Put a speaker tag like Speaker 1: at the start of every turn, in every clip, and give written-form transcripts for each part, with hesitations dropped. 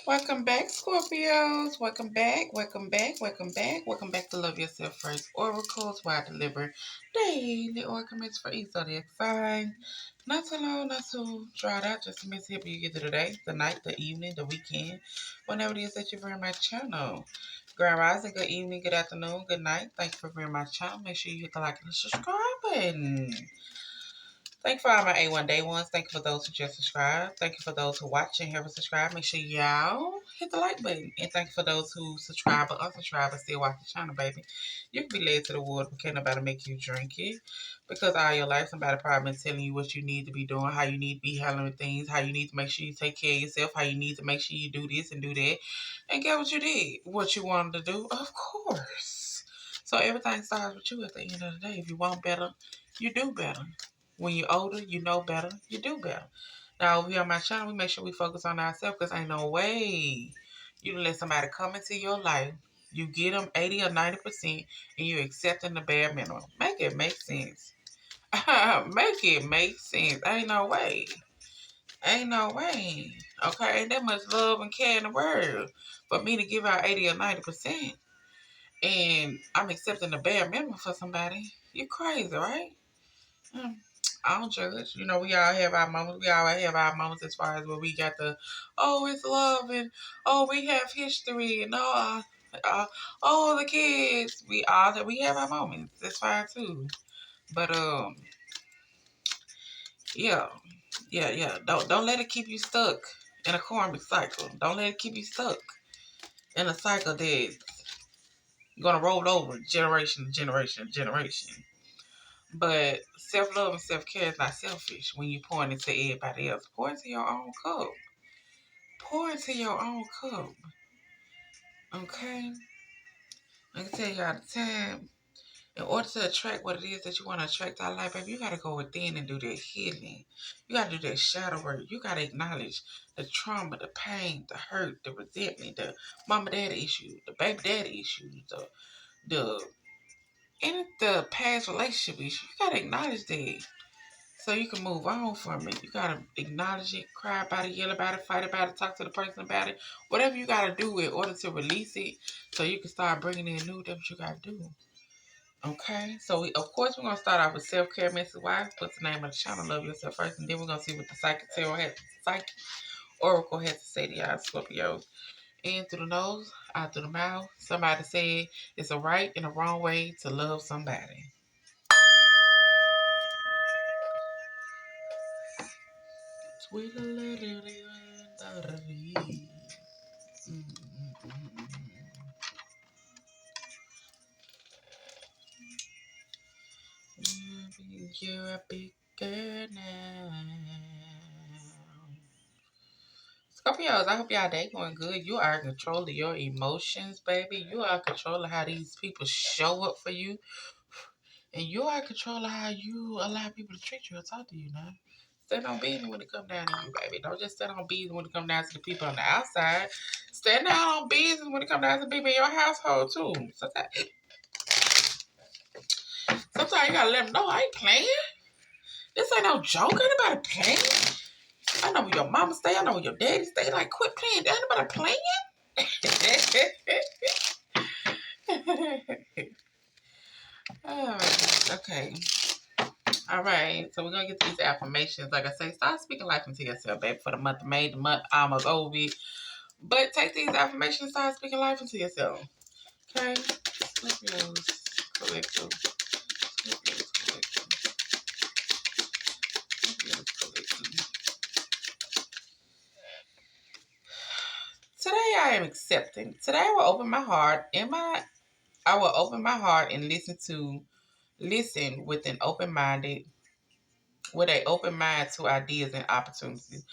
Speaker 1: Welcome back, Scorpios. Welcome back, welcome back, welcome back. Welcome back to Love Yourself First Oracles, where I deliver daily oracles for each zodiac sign. Not too long, not too drawn out, just to miss you get to the day, the night, the evening, the weekend, whenever it is that you're viewing my channel. Grand Rising, good evening, good afternoon, good night. Thank you for viewing my channel. Make sure you hit the like and the subscribe button. Thank you for all my A1 Day ones. Thank you for those who just subscribed. Thank you for those who watch and haven't subscribed. Make sure y'all hit the like button. And thank you for those who subscribe or unsubscribe but still watch the channel, baby. You can be led to the water, but can't nobody make you drink it. Because all your life, somebody probably been telling you what you need to be doing, how you need to be handling things, how you need to make sure you take care of yourself, how you need to make sure you do this and do that. And get what you did, what you wanted to do, of course. So everything starts with you at the end of the day. If you want better, you do better. When you're older, you know better, you do better. Now, over here on my channel, we make sure we focus on ourselves because ain't no way you can let somebody come into your life, you get them 80 or 90%, and you're accepting the bare minimum. Make it make sense. Make it make sense. Ain't no way. Ain't no way. Okay? Ain't that much love and care in the world for me to give out 80 or 90%, and I'm accepting the bare minimum for somebody. You're crazy, right? Hmm. I don't judge. You know, we all have our moments. We all have our moments as far as where we got the, oh, it's love and, oh, we have history and, oh, the kids. We have our moments. That's fine too. But, yeah, yeah. Don't let it keep you stuck in a karmic cycle. Don't let it keep you stuck in a cycle that's going to roll over generation to generation to generation. But self-love and self-care is not selfish when you pour into everybody else. Pour into your own cup. Pour into your own cup. Okay? I can tell you all the time, in order to attract what it is that you want to attract out of life, baby, you got to go within and do that healing. You got to do that shadow work. You got to acknowledge the trauma, the pain, the hurt, the resentment, the mama daddy issues, the baby daddy issues, the past relationship issues. You got to acknowledge that. So you can move on from it. You gotta acknowledge it, cry about it, yell about it, fight about it, talk to the person about it. Whatever you gotta do in order to release it, so you can start bringing in new. That's what you gotta do. Okay. So of course we're gonna start off with self care, Mrs. Wise. What's the name of the channel? Love Yourself First, and then we're gonna see what the psychic oracle has to say to y'all, Scorpios. In through the nose, out through the mouth. Somebody said it's a right and a wrong way to love somebody. Sweet little you're a big girl now. Scorpios, I hope y'all day going good. You are in control of your emotions, baby. You are in control of how these people show up for you. And you are in control of how you allow people to treat you or talk to you now. Stand on business when it come down to you, baby. Don't just stand on business when it come down to the people on the outside. Stand down on business when it come down to the people in your household, too. Sometimes you gotta let them know I ain't playing. This ain't no joke. Ain't nobody playing. I know where your mama stay. I know where your daddy stay. Like, quit playing. Ain't nobody playing. Oh, okay. All right. So we're gonna get these affirmations. Like I say, start speaking life into yourself, baby. For the month of May, the month almost over. But take these affirmations and start speaking life into yourself. Okay? Scorpios, collective. Scorpios, collective. Scorpios, collective. Today I am accepting. Today I will open my heart I will open my heart and listen with an with an open mind to ideas and opportunities.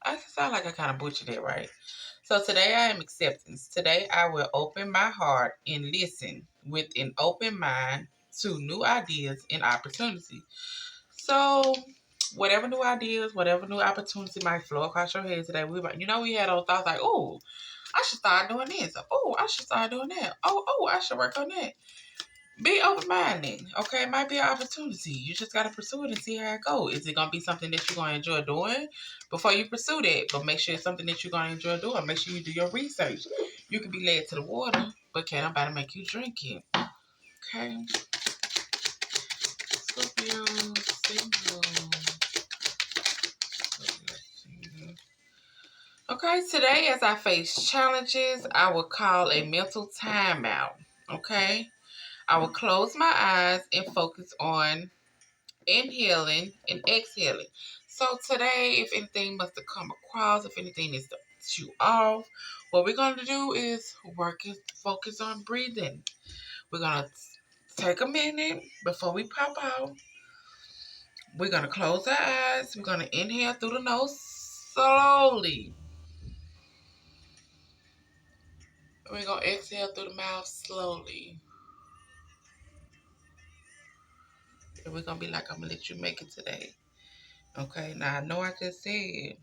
Speaker 1: I sound like I kind of butchered it, right? So today I am acceptance. Today I will open my heart and listen with an open mind to new ideas and opportunities. So whatever new ideas, whatever new opportunity might flow across your head today, we had those thoughts like, oh, I should start doing this. Oh, I should start doing that. Oh, I should work on that. Be open-minded, okay? It might be an opportunity. You just got to pursue it and see how it goes. Is it going to be something that you're going to enjoy doing before you pursue that? But make sure it's something that you're going to enjoy doing. Make sure you do your research. You can be led to the water, but can't nobody make you drink it, okay? Scorpio, single. Scorpio, single. Okay, today as I face challenges, I will call a mental timeout, okay? I will close my eyes and focus on inhaling and exhaling. So today, if anything must have come across, if anything is to shoot off, what we're going to do is focus on breathing. We're going to take a minute before we pop out. We're going to close our eyes. We're going to inhale through the nose slowly. We're going to exhale through the mouth slowly. And we're going to be like, I'm going to let you make it today. Okay, now I know I just said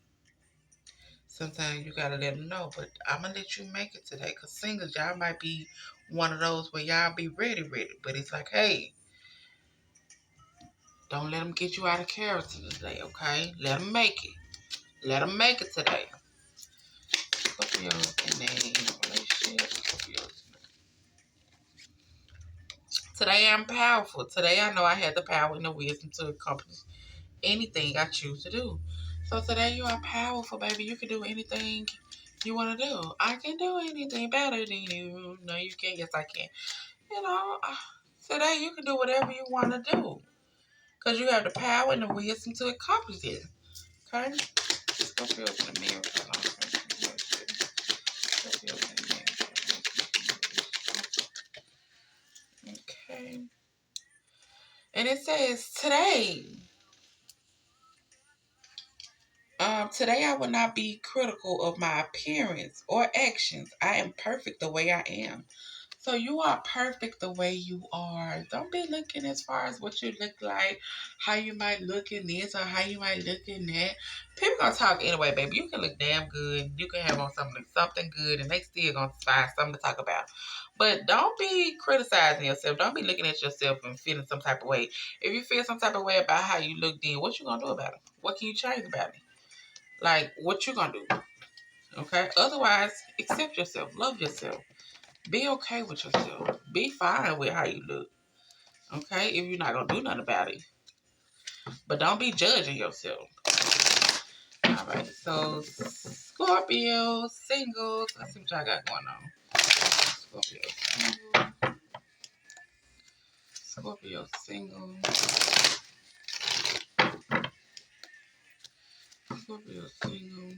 Speaker 1: sometimes you gotta let them know, but I'm gonna let you make it today. Cause singles, y'all might be one of those where y'all be ready. But it's like, hey, don't let them get you out of character today, okay? Let them make it. Let them make it today. Scorpios in a relationship. Scorpios. Today I'm powerful. Today I know I had the power and the wisdom to accomplish anything I choose to do. So today you are powerful, baby. You can do anything you want to do. I can do anything better than you. No, you can't. Yes, I can. You know, today you can do whatever you want to do because you have the power and the wisdom to accomplish it. Okay? Scorpio in America. Scorpio in America. Okay. And it says today. Today I will not be critical of my appearance or actions. I am perfect the way I am. So you are perfect the way you are. Don't be looking as far as what you look like, how you might look in this or how you might look in that. People gonna talk anyway, baby. You can look damn good. You can have on something good, and they still gonna find something to talk about. But don't be criticizing yourself. Don't be looking at yourself and feeling some type of way. If you feel some type of way about how you look, then what you gonna do about it? What can you change about it? Like, what you gonna do? Okay? Otherwise, accept yourself. Love yourself. Be okay with yourself. Be fine with how you look. Okay? If you're not gonna do nothing about it. But don't be judging yourself. Alright, so Scorpio, singles. Let's see what y'all got going on. Scorpio single. Scorpio single. Scorpio single.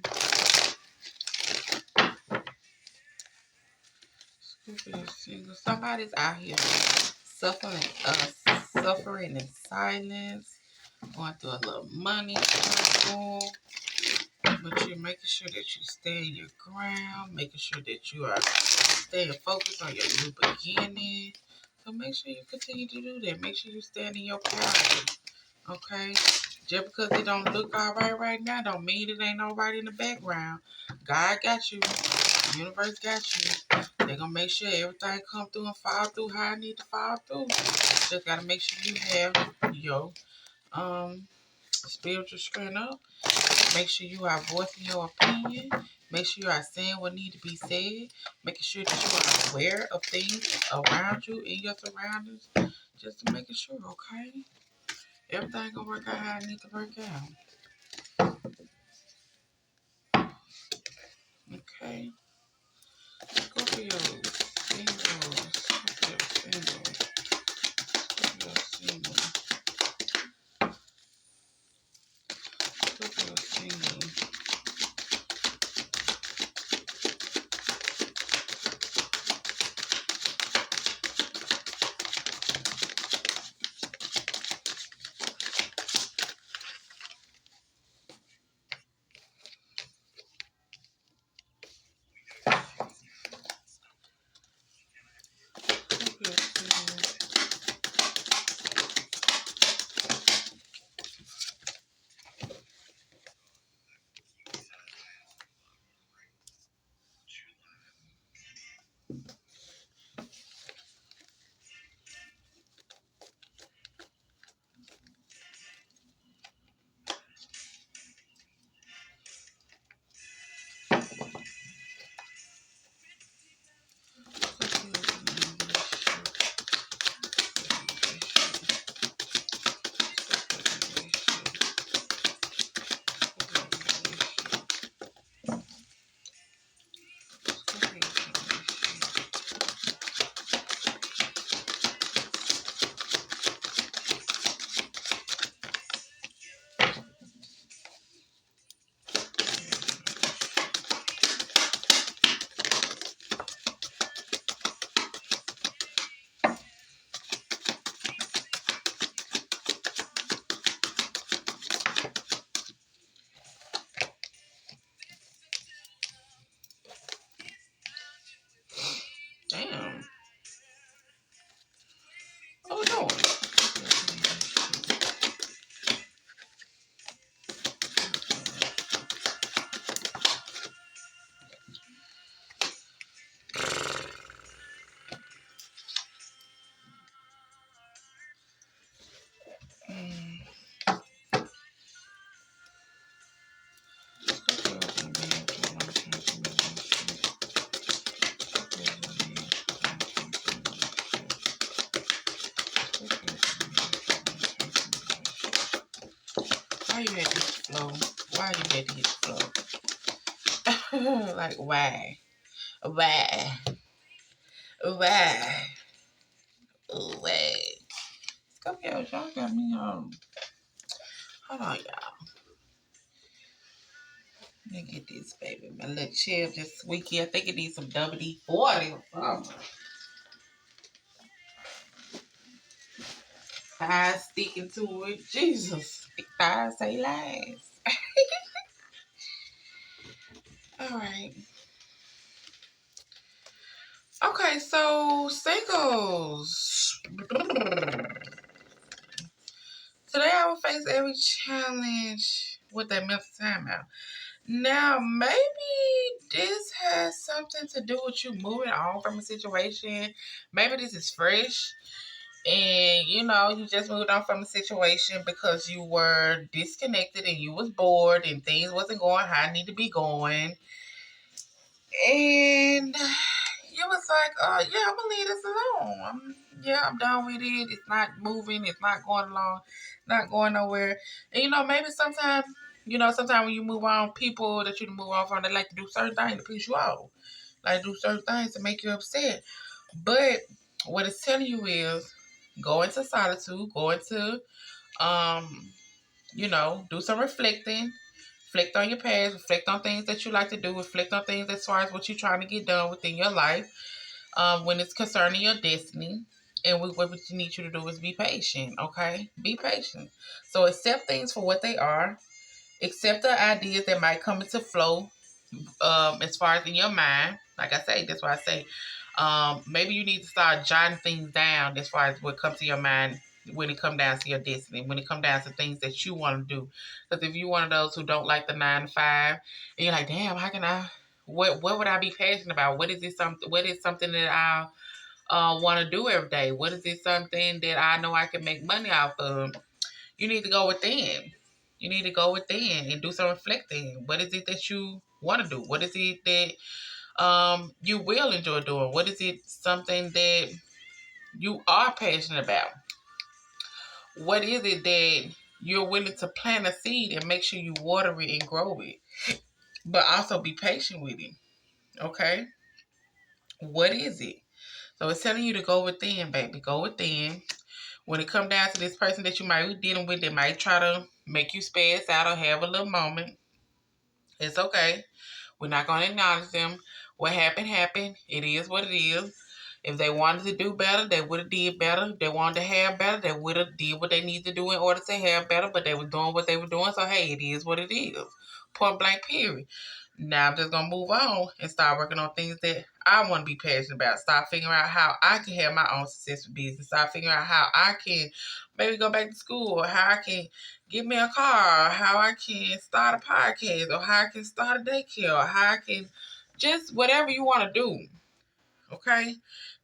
Speaker 1: Scorpio single. Somebody's out here suffering in silence, going through a little money struggle, but you're making sure that you stand your ground, making sure that you are staying focused on your new beginning. So make sure you continue to do that. Make sure you stand in your power. Okay? Just because it don't look all right now, don't mean it ain't all right in the background. God got you. The universe got you. They're gonna make sure everything come through and fall through how I need to fall through. Just gotta make sure you have your spiritual strength up. Make sure you are voicing your opinion. Make sure you are saying what need to be said. Making sure that you are aware of things around you in your surroundings. Just to making sure, okay? Everything gonna work out how it needs to work out. Okay. Scorpio, single, Scorpio, single, Scorpio, single, Scorpio, single. Scorpio, single. you had to flow? Why you had to hit the flow? Like, why? Why? Why? Why? Scorpio, y'all got me on. Hold on, y'all. Let me get this, baby. My little chip just squeaky. I think it needs some WD-40 or something. Thighs sticking to it. Jesus. Thighs say lies. All right. Okay, so singles. Today I will face every challenge with that mental timeout. Now, maybe this has something to do with you moving on from a situation. Maybe this is fresh. And you just moved on from a situation because you were disconnected and you was bored and things wasn't going how it need to be going. And you was like, yeah, I'm gonna leave this alone. I'm done with it. It's not moving, it's not going along, not going nowhere. And maybe sometimes when you move on, people that you move on from, they like to do certain things to piss you off. Like do certain things to make you upset. But what it's telling you is go into solitude, go into do some reflecting. Reflect on your past, reflect on things that you like to do, reflect on things as far as what you're trying to get done within your life when it's concerning your destiny. And what you need you to do is be patient, okay? Be patient. So accept things for what they are. Accept the ideas that might come into flow as far as in your mind. Like I say, that's why I say maybe you need to start jotting things down as far as what comes to your mind when it comes down to your destiny, when it comes down to things that you want to do. Because if you're one of those who don't like the 9 to 5, and you're like, damn, how can I? What would I be passionate about? What is something that I want to do every day? What is it something that I know I can make money off of? You need to go within. You need to go within and do some reflecting. What is it that you want to do? What is it that you will enjoy doing? What is it something that you are passionate about? What is it that you're willing to plant a seed and make sure you water it and grow it? But also be patient with it. Okay? What is it? So it's telling you to go within, baby. Go within. When it come down to this person that you might be dealing with, they might try to make you spaz out or have a little moment. It's okay. We're not going to acknowledge them. What happened, happened. It is what it is. If they wanted to do better, they would have did better. If they wanted to have better, they would have did what they need to do in order to have better, but they were doing what they were doing. So, hey, it is what it is. Point blank, period. Now I'm just going to move on and start working on things that I want to be passionate about. Start figuring out how I can have my own successful business. Start figuring out how I can maybe go back to school, or how I can get me a car, or how I can start a podcast, or how I can start a daycare, or how I can just whatever you want to do. Okay?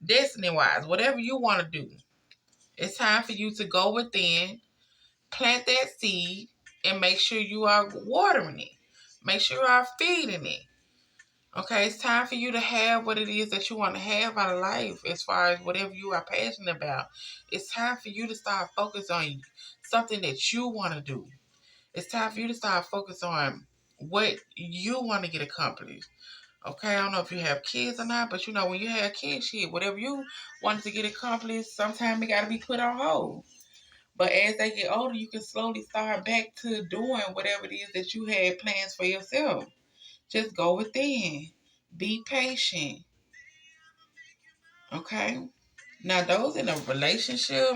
Speaker 1: Destiny wise, whatever you want to do. It's time for you to go within, plant that seed, and make sure you are watering it. Make sure you are feeding it. Okay, it's time for you to have what it is that you want to have out of life as far as whatever you are passionate about. It's time for you to start focus on something that you want to do. It's time for you to start focus on what you want to get accomplished. Okay, I don't know if you have kids or not, but when you have kids, shit, whatever you wanted to get accomplished, sometimes it got to be put on hold. But as they get older, you can slowly start back to doing whatever it is that you had plans for yourself. Just go within. Be patient. Okay? Now, those in a relationship,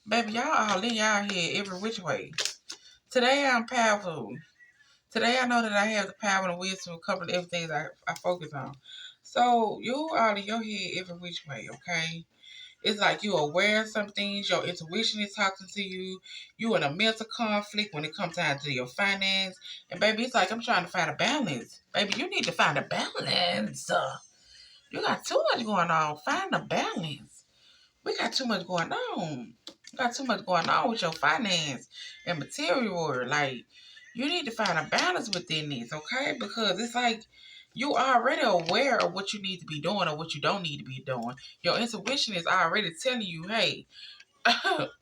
Speaker 1: baby, y'all all in y'all head every which way. Today, I'm powerful. Today, I know that I have the power and wisdom to cover everything I focus on. So, you are in your head every which way, okay? It's like you're aware of some things. Your intuition is talking to you. You in a mental conflict when it comes down to your finance. And, baby, it's like I'm trying to find a balance. Baby, you need to find a balance. You got too much going on. Find a balance. We got too much going on. You got too much going on with your finance and material world. Like, you need to find a balance within this, okay? Because it's like you are already aware of what you need to be doing or what you don't need to be doing. Your intuition is already telling you, hey,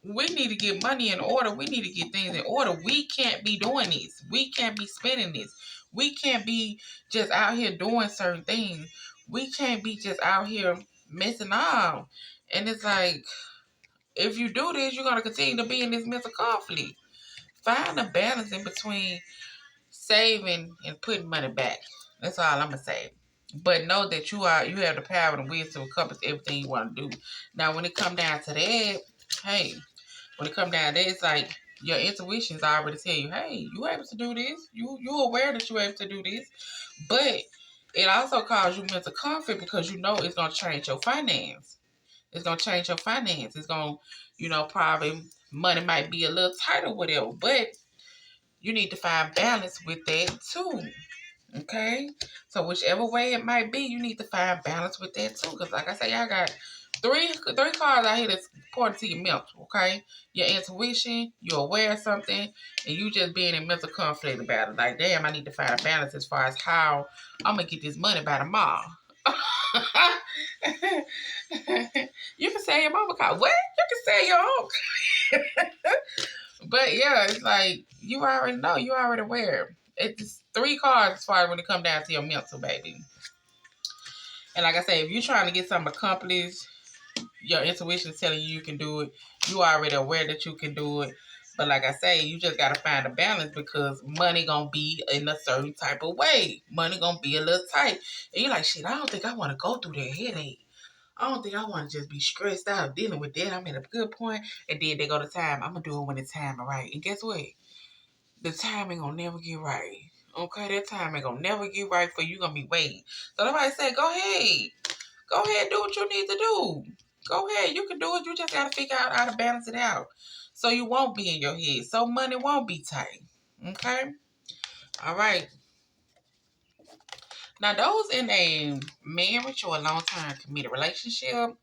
Speaker 1: we need to get money in order. We need to get things in order. We can't be doing this. We can't be spending this. We can't be just out here doing certain things. We can't be just out here messing up. And it's like, if you do this, you're gonna continue to be in this mental conflict. Find a balance in between saving and putting money back. That's all I'm gonna say. But know that you have the power and wisdom to encompass everything you want to do. Now, when it come down to that, hey, when it come down to that, it's like your intuition's already tell you, hey, you able to do this. You aware that you able to do this, but it also causes you mental conflict because you know it's gonna change your finance. It's gonna change your finance. It's gonna, probably money might be a little tight or whatever, but you need to find balance with that too. Okay? So whichever way it might be, you need to find balance with that too. Because like I say, y'all got three cards out here that's important to your mental, okay? Your intuition, you're aware of something, and you just being in mental conflict about it. Like, damn, I need to find a balance as far as how I'm gonna get this money by tomorrow. You can say your mama card. What? You can say your own. But yeah, it's like you already know, you already aware. It's three cards as far as when it comes down to your mental, baby. And like I say, if you're trying to get something accomplished, your intuition is telling you you can do it. You already aware that you can do it. But like I say, you just gotta find a balance because money gonna be in a certain type of way. Money gonna be a little tight. And you're like, shit, I don't think I wanna go through that headache. I don't think I want to just be stressed out dealing with that. I'm at a good point, and then they go to time. I'm gonna do it when the time is right. And guess what? The time ain't gonna never get right. Okay, that time ain't gonna never get right for you. Gonna be waiting. So nobody say, go ahead, do what you need to do. Go ahead, you can do it. You just gotta figure out how to balance it out, so you won't be in your head. So money won't be tight. Okay, all right. Now those in a marriage or a long-term committed relationship,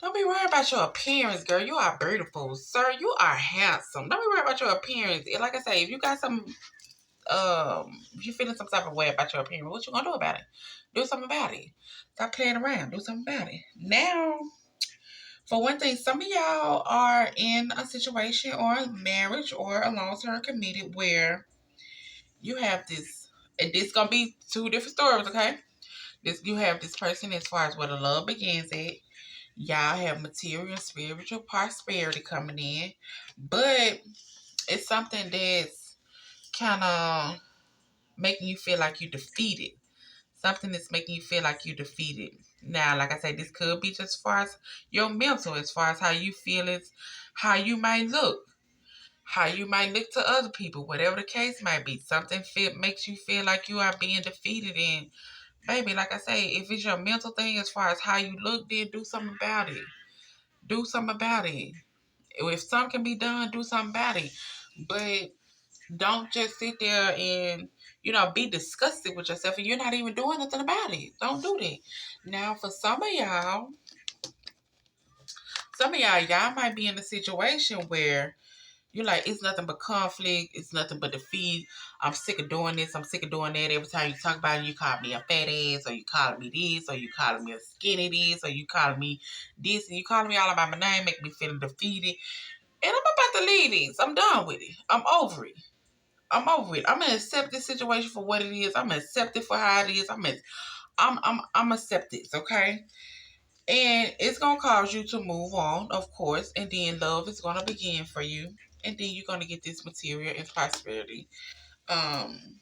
Speaker 1: don't be worried about your appearance, girl. You are beautiful, sir. You are handsome. Don't be worried about your appearance. Like I say, if you got some if you feeling some type of way about your appearance, what you gonna do about it? Do something about it. Stop playing around. Do something about it. Now, for one thing, some of y'all are in a situation or a marriage or a long-term committed where you have this, and this gonna be two different stories, okay? You have this person as far as where the love begins at. Y'all have material and spiritual prosperity coming in, but it's something that's kind of making you feel like you're defeated. Something that's making you feel like you're defeated. Now, like I said, this could be just as far as your mental, as far as how you feel, it's how you might look. How you might look to other people, whatever the case might be. Something makes you feel like you are being defeated. And baby, like I say, if it's your mental thing as far as how you look, then do something about it. Do something about it. If something can be done, do something about it. But don't just sit there and, be disgusted with yourself and you're not even doing nothing about it. Don't do that. Now, for y'all might be in a situation where you're like, it's nothing but conflict. It's nothing but defeat. I'm sick of doing this. I'm sick of doing that. Every time you talk about it, you call me a fat ass, or you calling me this, or you calling me a skinny this, or you calling me this, and you calling me all about my name, make me feel defeated. And I'm about to leave this. I'm done with it. I'm over it. I'm gonna accept this situation for what it is. I'm gonna accept it for how it is. I'm accept this, okay? And it's gonna cause you to move on, of course, and then love is gonna begin for you, and then you're gonna get this material and prosperity, um,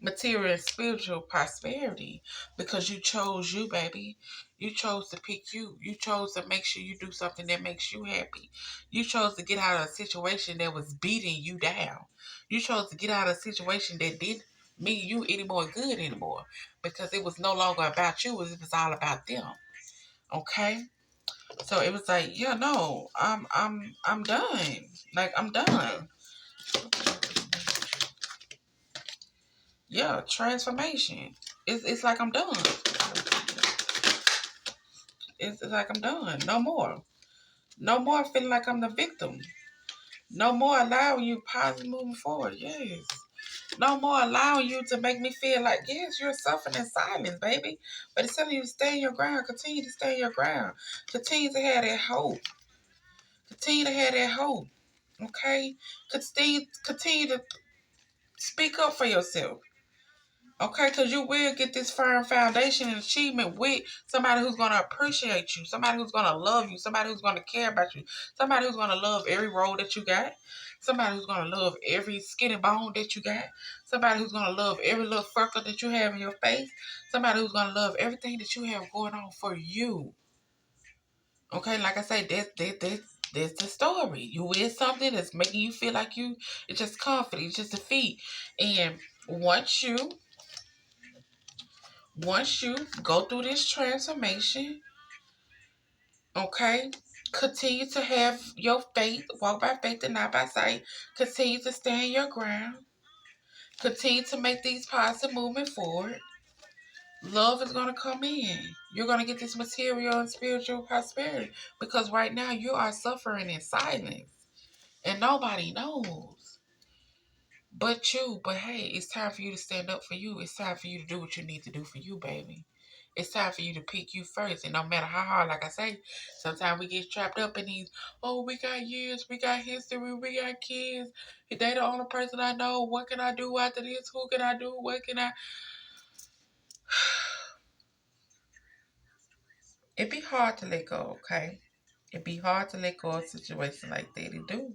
Speaker 1: material and spiritual prosperity, because you chose you, baby. You chose to pick you. You chose to make sure you do something that makes you happy. You chose to get out of a situation that was beating you down. You chose to get out of a situation that didn't mean you any more good anymore, because it was no longer about you. It was all about them. Okay. So it was like, yeah, no, I'm done. Like, I'm done. Yeah, transformation. It's like I'm done. It's like I'm done. No more. No more feeling like I'm the victim. No more allowing you positive moving forward. Yes. No more allowing you to make me feel like, yes, you're suffering in silence, baby. But it's telling you to stay in your ground. Continue to stay in your ground. Continue to have that hope. Continue to have that hope. Okay? Continue to speak up for yourself. Okay, because you will get this firm foundation and achievement with somebody who's going to appreciate you, somebody who's going to love you, somebody who's going to care about you, somebody who's going to love every role that you got, somebody who's going to love every skin and bone that you got, somebody who's going to love every little freckle that you have in your face, somebody who's going to love everything that you have going on for you. Okay, like I said, that's the story. You with something that's making you feel like it's just confident, it's just a feat. And once you once you go through this transformation, okay, continue to have your faith, walk by faith and not by sight. Continue to stand your ground. Continue to make these positive movement forward. Love is going to come in. You're going to get this material and spiritual prosperity because right now you are suffering in silence and nobody knows but you. But hey, it's time for you to stand up for you. It's time for you to do what you need to do for you, baby. It's time for you to pick you first. And no matter how hard, like I say, sometimes we get trapped up in these, oh, we got years, we got history, we got kids. They the only person I know. What can I do after this? Who can I do? What can I? It be hard to let go, okay? It be hard to let go of a situation like that. It do.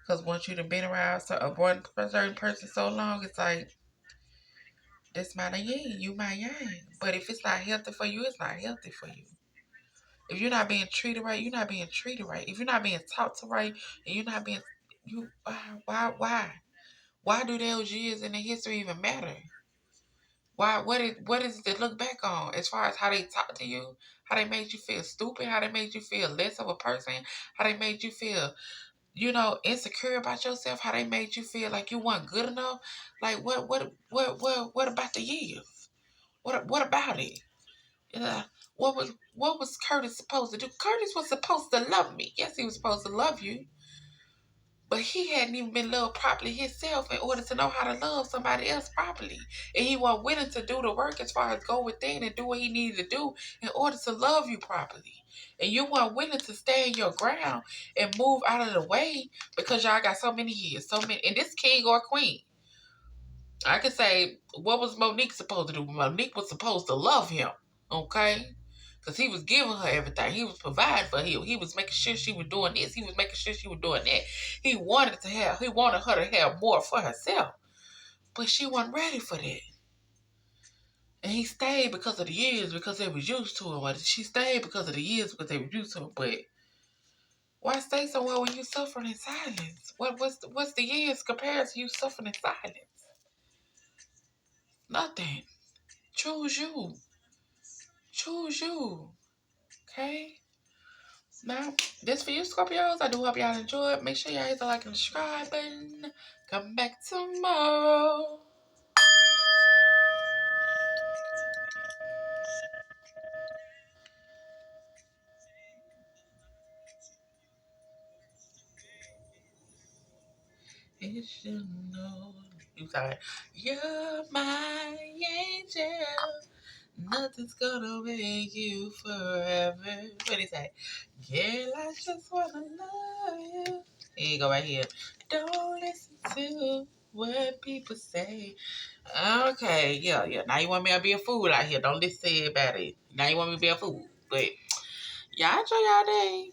Speaker 1: Because once you've been around one certain person so long, it's like, that's my yin, you my yang. But if it's not healthy for you, it's not healthy for you. If you're not being treated right, you're not being treated right. If you're not being talked to right, and you're not being, why do those years in the history even matter? Why? What is it to look back on as far as how they talked to you, how they made you feel stupid, how they made you feel less of a person, how they made you feel, insecure about yourself, how they made you feel like you weren't good enough. Like what about the years? What about it? Uh, what was Curtis supposed to do? Curtis was supposed to love me. Yes, he was supposed to love you. But he hadn't even been loved properly himself in order to know how to love somebody else properly. And he wasn't willing to do the work as far as go within and do what he needed to do in order to love you properly. And you weren't willing to stand your ground and move out of the way because y'all got so many years, so many. And this king or queen, I could say, what was Monique supposed to do? Monique was supposed to love him, okay? Because he was giving her everything. He was providing for her. He was making sure she was doing this. He was making sure she was doing that. He wanted her to have more for herself. But she wasn't ready for that. And he stayed because of the years, because they was used to him. Or she stayed because of the years, because they were used to him. But why stay somewhere when you suffering in silence? What's the years compared to you suffering in silence? Nothing. Choose you. Choose you. Okay? Now, this for you, Scorpios. I do hope y'all enjoyed. Make sure y'all hit the like and subscribe button. Come back tomorrow. You should know. You sorry. You're my angel. Nothing's gonna make you forever. What do you say? Girl, I just wanna love you. Here you go right here. Don't listen to what people say. Okay, yeah. Now you want me to be a fool out here. Don't listen to everybody. Now you want me to be a fool. But y'all enjoy y'all day.